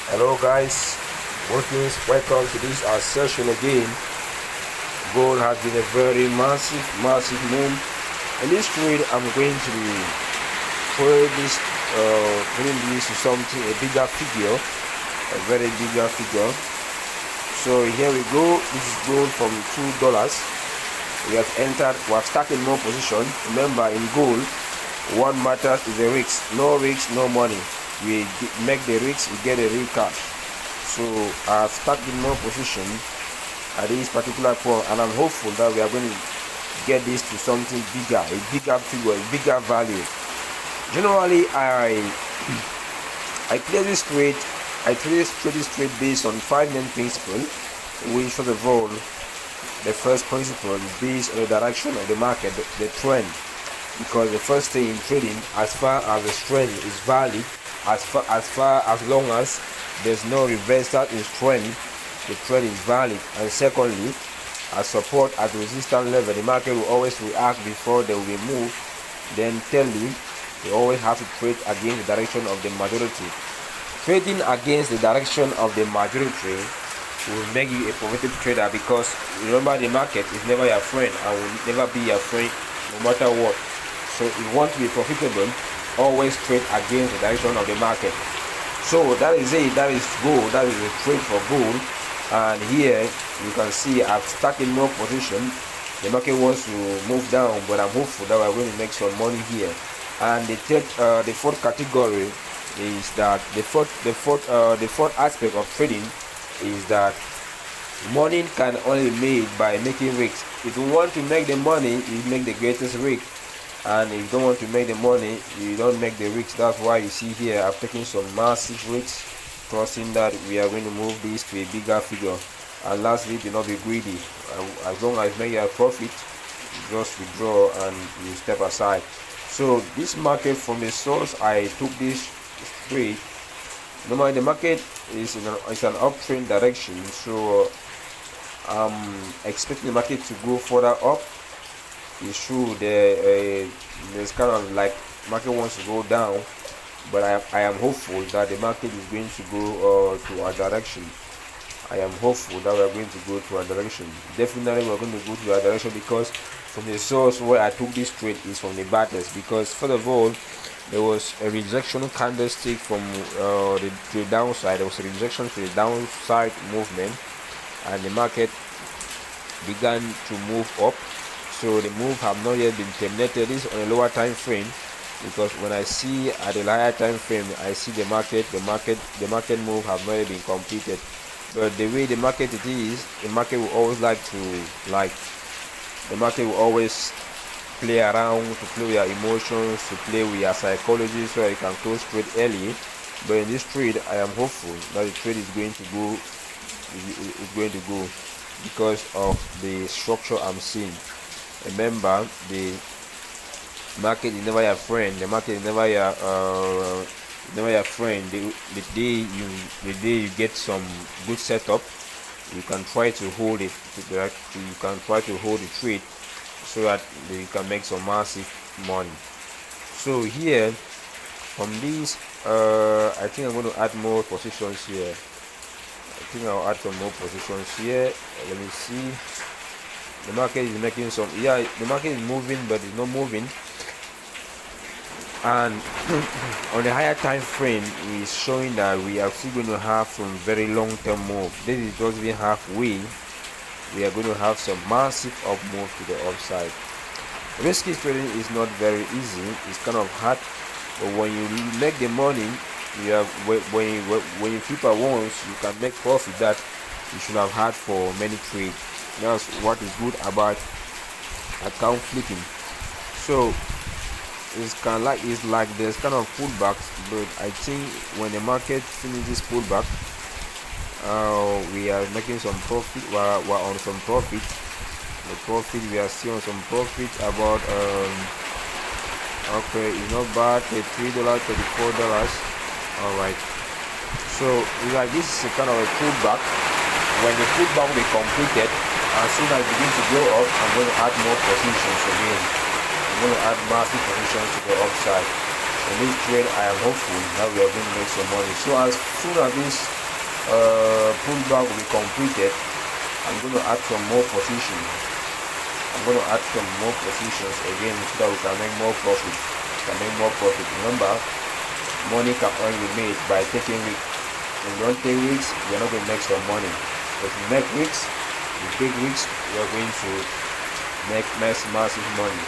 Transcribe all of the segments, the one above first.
Hello guys, Muslims, welcome to this our session again. Gold has been a very massive move. In this trade, I'm going to be putting this to something, a bigger figure, a very bigger figure. So here we go. This is gold from $2. We have started more position. Remember, in gold, what matters is the risk. No risk, no money. We make the risk, we get a real cash. So I've started more position at this particular point, and I'm hopeful that we are going to get this to something bigger, a bigger figure, a bigger value. Generally, I play this trade. I trade this trade based on 5 main principles, which first of all, the first principle is based on the direction of the market, the trend. Because the first thing in trading, as far as the trend is valid, as long as there's no reversal in trend, the trend is valid. And secondly, as support, at resistance level, the market will always react before they will be moved. Then thirdly, you always have to trade against the direction of the majority. Trading against the direction of the majority will make you a profitable trader, because remember, the market is never your friend and will never be your friend no matter what. So if you want to be profitable, always trade against the direction of the market. So that is it. That is gold. That is a trade for gold. And here you can see I've started more position. The market wants to move down, but I'm hopeful that we're going to make some money here. And the fourth category is that the fourth aspect of trading is that money can only be made by making risks. If you want to make the money, you make the greatest risk. And if you don't want to make the money, you don't make the risks. That's why you see here I've taken some massive risks, trusting that we are going to move this to a bigger figure. And lastly, do not be greedy. As long as you make your profit, you just withdraw and you step aside. So this market, from the source I took this trade, normally the market is in an uptrend direction, so I'm expecting the market to go further up. It's true, there's kind of like market wants to go down, but I am hopeful that the market is going to go to our direction. I am hopeful that we are going to go to our direction. Definitely we're going to go to our direction, because from the source where I took this trade is from the batters. Because first of all, there was a rejection candlestick from to the downside. There was a rejection to the downside movement, and the market began to move up. So the move have not yet been terminated. This is on a lower time frame, because when I see at the higher time frame, I see the market move have not yet been completed. But the way the market it is, the market will always the market will always play around, to play with your emotions, to play with your psychology, so that you can close trade early. But in this trade, I am hopeful that the trade is going to go because of the structure I'm seeing. Remember, the market is never your friend. The market is never your friend. The day you get some good setup, you can try to hold it. You can try to hold the trade so that you can make some massive money. So here, from this, I think I'm going to add more positions here. I think I'll add some more positions here. Let me see. The market is making some, the market is moving, but it's not moving. And on the higher time frame, is showing that we are still going to have some very long-term move. This is just even halfway. We are going to have some massive up move to the upside. Risky trading is not very easy. It's kind of hard, but when you make the money, when you flip at once, you can make profit that you should have had for many trades. That's what is good about account flipping. So it's like there's kind of pullbacks, but I think when the market finishes pullback, we are making some profit. We're on some profit. The profit, we are still on some profit. About okay, it's not bad. $3, $34. All right. So like this is a kind of a pullback. When the pullback will be completed, as soon as it begins to go up, I'm going to add more positions again. I'm going to add massive positions to the upside. In this trade, I am hopeful that we are going to make some money. So as soon as this pullback will be completed, I'm going to add some more positions. I'm going to add some more positions again so that we can make more profit. Remember, money can only be made by taking risks. If we don't take risks, we are not going to make some money. If we make risks, we are going to make massive money.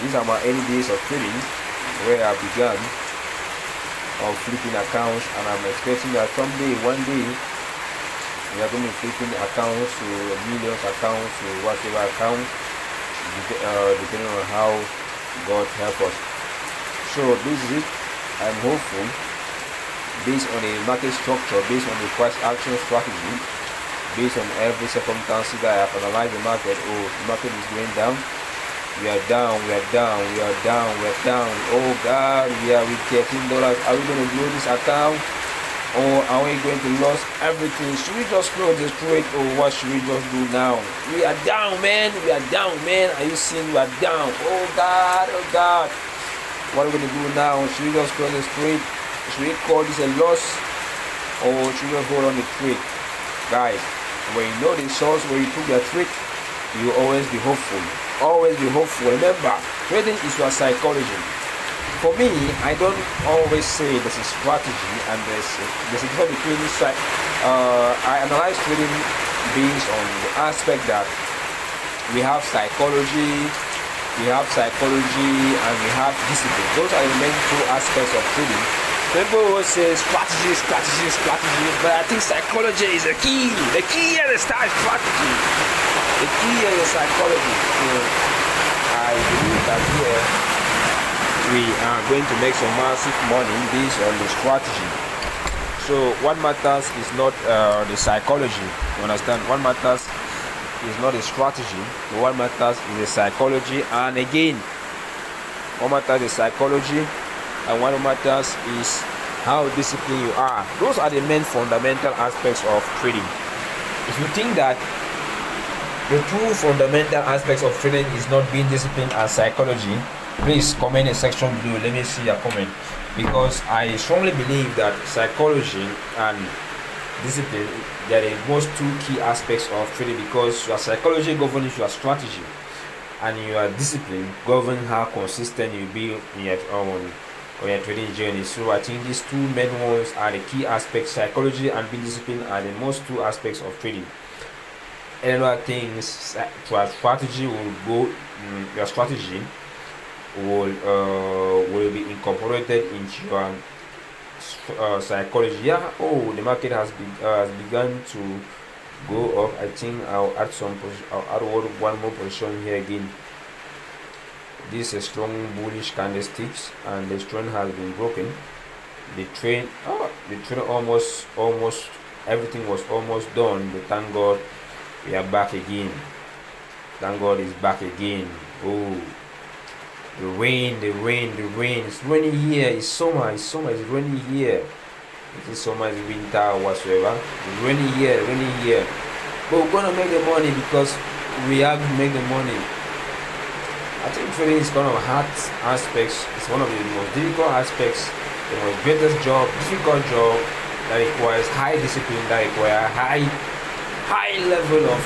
These are my early days of trading, where I began of flipping accounts, and I'm expecting that someday, one day, we are going to be flipping accounts to millions accounts to whatever account, depending on how God help us. So this is it. I'm hopeful, based on the market structure, based on the price action strategy, based on every circumstance that I have analyzed the market. Oh, the market is going down. We are down. Oh God, we are with $13. Are we going to blow this account? Or are we going to lose everything? Should we just close this trade, or what should we just do now? We are down, man. Are you seeing we are down? Oh God. What are we going to do now? Should we just close this trade? Should we call this a loss, or should we hold on the trade? Guys, when you know the source where you took your trade, you will always be hopeful. Remember, trading is your psychology. For me, I don't always say there's a strategy and there's a difference between I analyze trading based on the aspect that we have psychology, and we have discipline. Those are the main two aspects of trading. People always say strategy, but I think psychology is the key. The key is the strategy. The key is the psychology. So I believe that here we are going to make some massive money based on the strategy. So what matters is not the psychology. You understand? What matters is not the strategy, but what matters is the psychology. And again, what matters is psychology, and what matters is how disciplined you are. Those are the main fundamental aspects of trading. If you think that the two fundamental aspects of trading is not being disciplined and psychology, please comment in the section below. Let me see your comment, because I strongly believe that psychology and discipline, they are the most two key aspects of trading, because your psychology governs your strategy and your discipline governs how consistent you will be in your trading journey. So I think these two main ones are the key aspects. Psychology and being disciplined are the most two aspects of trading. And other things, your strategy will go, your strategy will be incorporated into your psychology. Yeah. Oh, the market has begun to go up. I think I'll add one more position here again. This is a strong bullish candlesticks, and the trend has been broken. The trend almost everything was almost done, but thank God we are back again. Thank God is back again. Oh, the rain. It's raining here. It's summer. It's raining here. It's summer, it's winter, whatsoever. It's raining here. But we're gonna make the money, because we have to make the money. I think trading is one of the hard aspects. It's one of the most difficult aspects, the most difficult job that requires high discipline, that requires high level of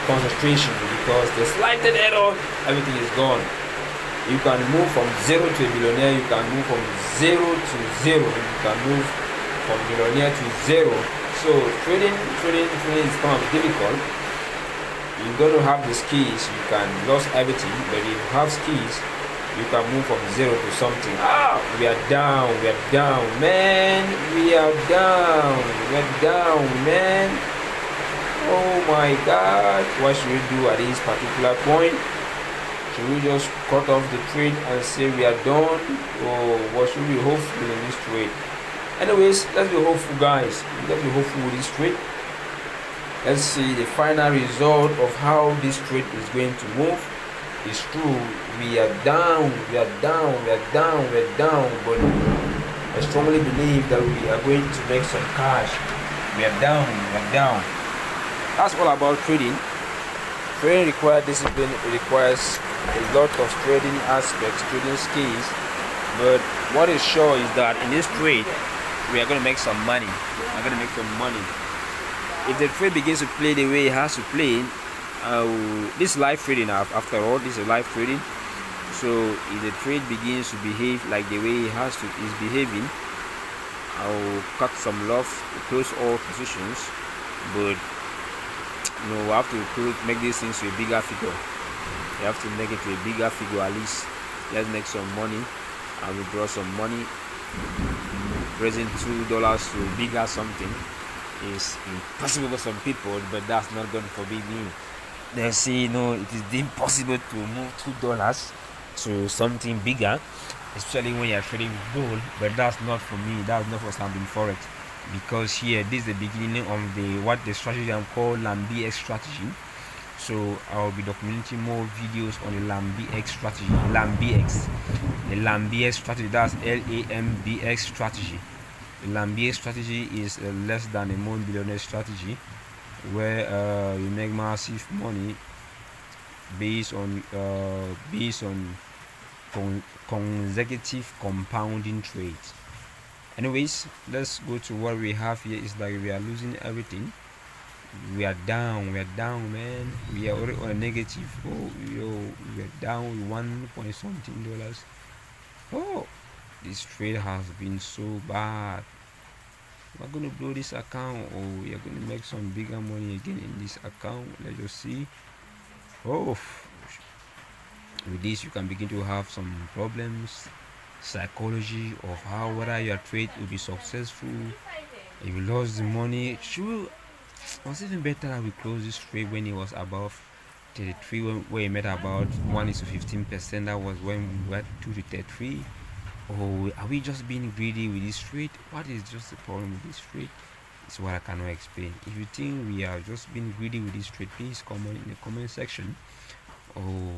concentration, because the slightest error, everything is gone. You can move from zero to a millionaire. You can move from 0 to 0. You can move from millionaire to zero. So trading is kind of difficult. You're going to have the skills. You can lose everything, but if you have skills, you can move from 0 to something. We are down, man. We are down, man. Oh my God, what should we do at this particular point? Should we just cut off the trade and say we are done, or what should we hope for in this trade? Anyways, let's be hopeful, guys. Let's be hopeful with this trade. Let's see the final result of how this trade is going to move. It's true, we are down, but I strongly believe that we are going to make some cash. We are down. That's all about trading. Trading requires discipline. It requires a lot of trading aspects, trading skills, But what is sure is that in this trade, we are going to make some money. We're going to make some money. If the trade begins to play the way it has to play, this is live trading. After all, this is live trading. So if the trade begins to behave like the way it is behaving, I'll cut some loss, close all positions. But we have to make these things to a bigger figure. We have to make it to a bigger figure at least. Let's make some money and withdraw some money. Raising $2 to bigger something is impossible for some people, but that's not going to forbid me. They say no, it is impossible to move $2 to something bigger, especially when you're trading gold. But that's not for me. That's not for something Forex, because here this is the beginning of the strategy I'm called LambX strategy. So I'll be documenting more videos on the LambX strategy. The LambX strategy, that's LAMBX strategy. The LambX strategy is less than a multi-billionaire strategy, where you make massive money based on consecutive compounding trades. Anyways, let's go to what we have here. Is like we are losing everything. We are down, man. We are already on a negative. Oh, we are down with $1 something. Oh, this trade has been so bad. We're gonna blow this account, or we are gonna make some bigger money again in this account. Let's just see. Oh, with this you can begin to have some problems, psychology of whether your trade will be successful. If you lost the money, sure, it was even better that we close this trade when it was above 33, where it made about 1:15%. That was when we were 2 to 33. Or are we just being greedy with this trade? What is just the problem with this trade? It's what I cannot explain. If you think we are just being greedy with this trade, please comment in the comment section. Or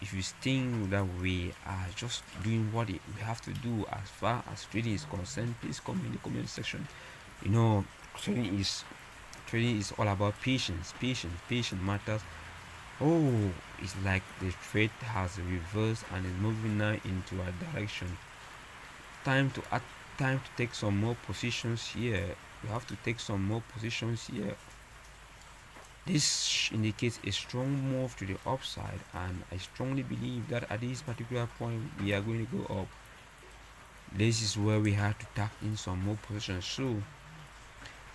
if you think that we are just doing what we have to do as far as trading is concerned, please comment in the comment section. Trading is all about patience. Patience matters. Oh, it's like the trade has reversed and is moving now into a direction. Time to take some more positions here. You have to take some more positions here. This indicates a strong move to the upside, and I strongly believe that at this particular point we are going to go up. This is where we have to tap in some more positions. So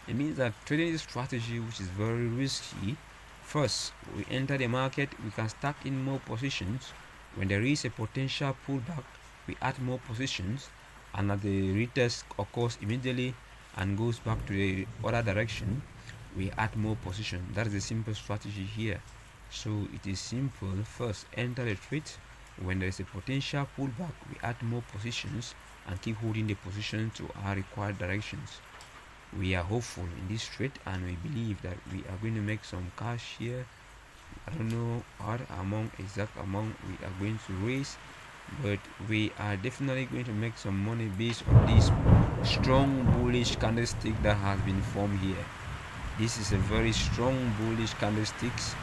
it means that trading this strategy, which is very risky, first we enter the market, we can stack in more positions. When there is a potential pullback, we add more positions, and as the retest occurs immediately and goes back to the other direction, we add more position. That is the simple strategy here. So it is simple. First, enter the trade. When there is a potential pullback, we add more positions and keep holding the position to our required directions. We are hopeful in this trade, and we believe that we are going to make some cash here. I don't know what exact amount we are going to raise, but we are definitely going to make some money based on this strong bullish candlestick that has been formed here. This is a very strong bullish candlesticks,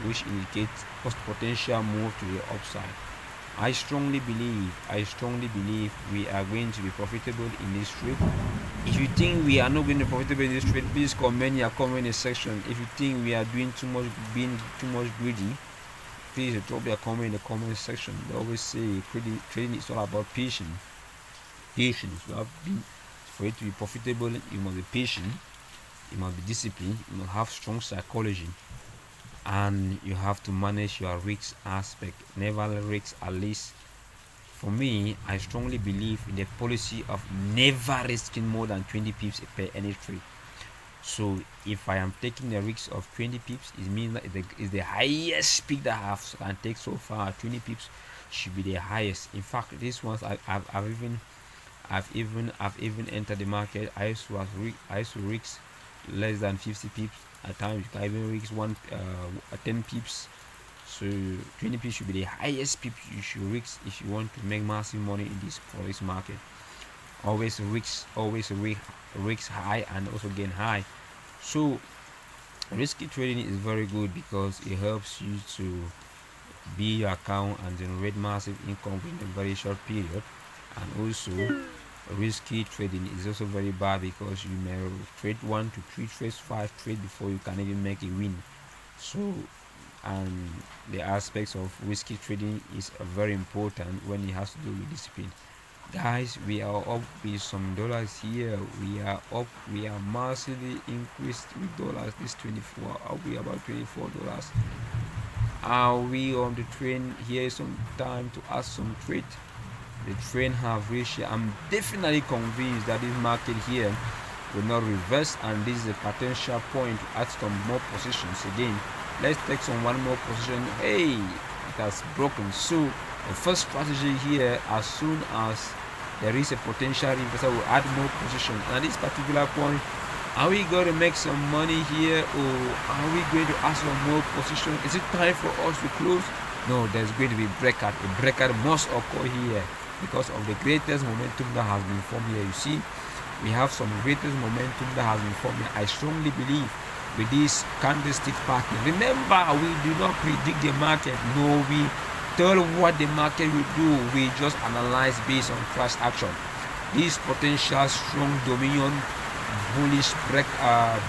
which indicates potential move to the upside. I strongly believe we are going to be profitable in this trade. If you think we are not going to be profitable in this trade, please comment in your comment section. If you think we are being too much greedy, please drop your comment in the comment section. They always say trading is all about patience. For it to be profitable, you must be patient. You must be disciplined, you must have strong psychology, and you have to manage your risk aspect. Never risk, at least for me, I strongly believe in the policy of never risking more than 20 pips per any trade. So if I am taking the risk of 20 pips, it means that it is the highest peak that I can take so far. 20 pips should be the highest. In fact, this ones I've even entered the market. I used to risk less than 50 pips at times. You can even risk 10 pips. So 20 pips should be the highest pip you should risk if you want to make massive money in this Forex market. Always risk high and also gain high. So risky trading is very good because it helps you to build your account and generate massive income in a very short period. And also, risky trading is also very bad because you may trade 1 to 3 trades, 5 trades before you can even make a win. So, and the aspects of risky trading is very important when it has to do with discipline. Guys, we are up with some dollars here. We are massively increased with dollars. This 24, are we about $24? Are we on the train? Here is some time to ask some trade. The train have reached here. I'm definitely convinced that this market here will not reverse, and this is a potential point to add some more positions again. Let's take some one more position. Hey, it has broken. So the first strategy here, as soon as there is a potential investor, will add more position. And at this particular point, are we going to make some money here, or are we going to ask for more position? Is it time for us to close? No, there's going to be breakout. A breakout must occur here because of the greatest momentum that has been formed here. You see, we have some greatest momentum that has been formed here. I strongly believe with this candlestick pattern. Remember, we do not predict the market. No, we tell what the market will do. We just analyze based on price action. This potential strong dominion bullish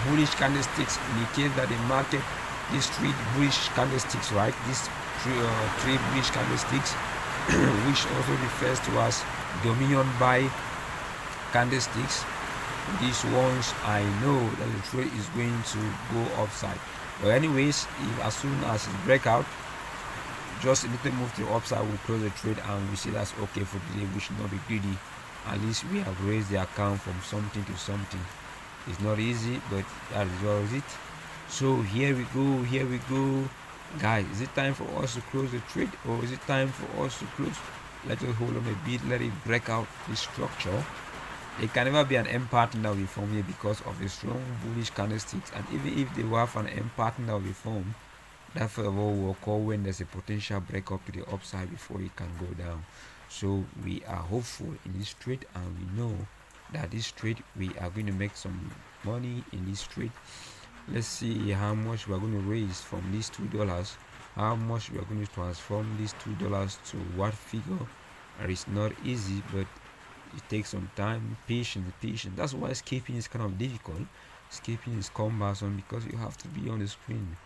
bullish candlesticks indicate that the market, these three bullish candlesticks, right? These three bullish candlesticks, which also refers to as dominion buy candlesticks. These ones, I know that the trade is going to go upside. But anyways, if as soon as it break out, just a little move to the upside, we'll close the trade and we see that's okay for today. We should not be greedy. At least we have raised the account from something to something. It's not easy, but that is what it. So here we go, guys. Is it time for us to close the trade, or is it time for us to close? Let us hold on a bit, let it break out this structure. It can never be an M pattern that will be formed here because of the strong bullish candlesticks, and even if they will have an M pattern that will be formed, that first of all will occur when there's a potential break up to the upside before it can go down. So we are hopeful in this trade, and we know that this trade we are going to make some money in this trade. Let's see how much we are going to raise from these $2, how much we are going to transform these $2 to what figure. It's not easy, but it takes some time, patience. That's why escaping is kind of difficult. Escaping is cumbersome because you have to be on the screen.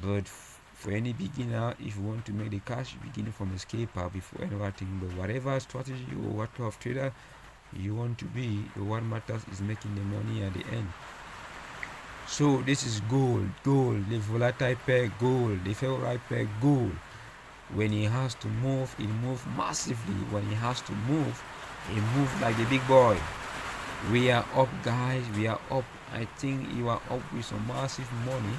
But for any beginner, if you want to make the cash, begin from escaper before anything. But whatever strategy or what type of trader you want to be, what matters is making the money at the end. So this is gold, the volatile pair gold, the favorite pair gold. When it has to move, it moves massively. When it has to move, it moves like the big boy. We are up, guys. We are up. I think you are up with some massive money.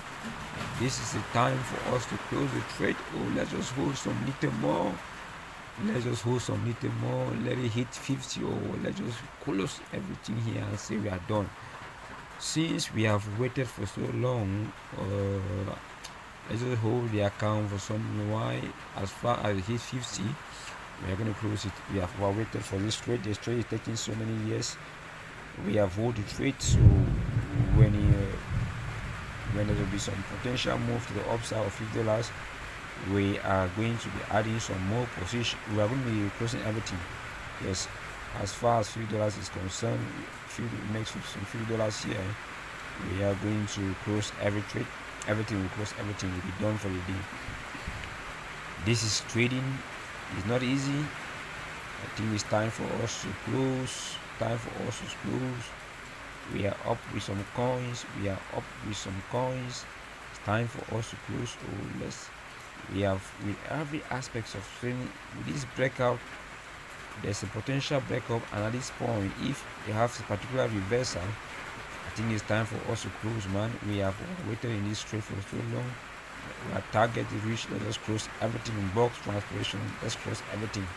This is the time for us to close the trade. Oh, let's just hold some little more. Let it hit 50, or let's just close everything here and say we are done. Since we have waited for so long, let's just hold the account for some while. As far as it hits 50, we are going to close it. We have waited for this trade. This trade is taking so many years. We have hold the trade, so when there will be some potential move to the upside of $50, we are going to be adding some more position. We are going to be closing everything. Yes, as far as $50 is concerned, if you make some $50 here, we are going to close every trade. Everything will close. Everything will be done for the day. This is trading. It's not easy. I think it's time for us to close. We are up with some coins. It's time for us to close. We have with every aspect of trading. With this breakout, there's a potential breakup, and at this point, if you have a particular reversal, I think it's time for us to close, man. We have waited in this trade for so long. Our target is reached. Let's just close everything in box transportation. Let's close everything.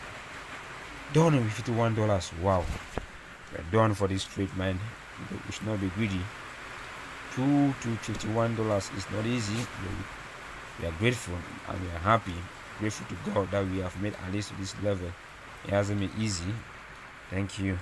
Done with $51. Wow, we're done for this trade, man. We should not be greedy. $2 to $51 is not easy. We are grateful and we are happy, grateful to God that we have made at least to this level. It hasn't been easy. Thank you.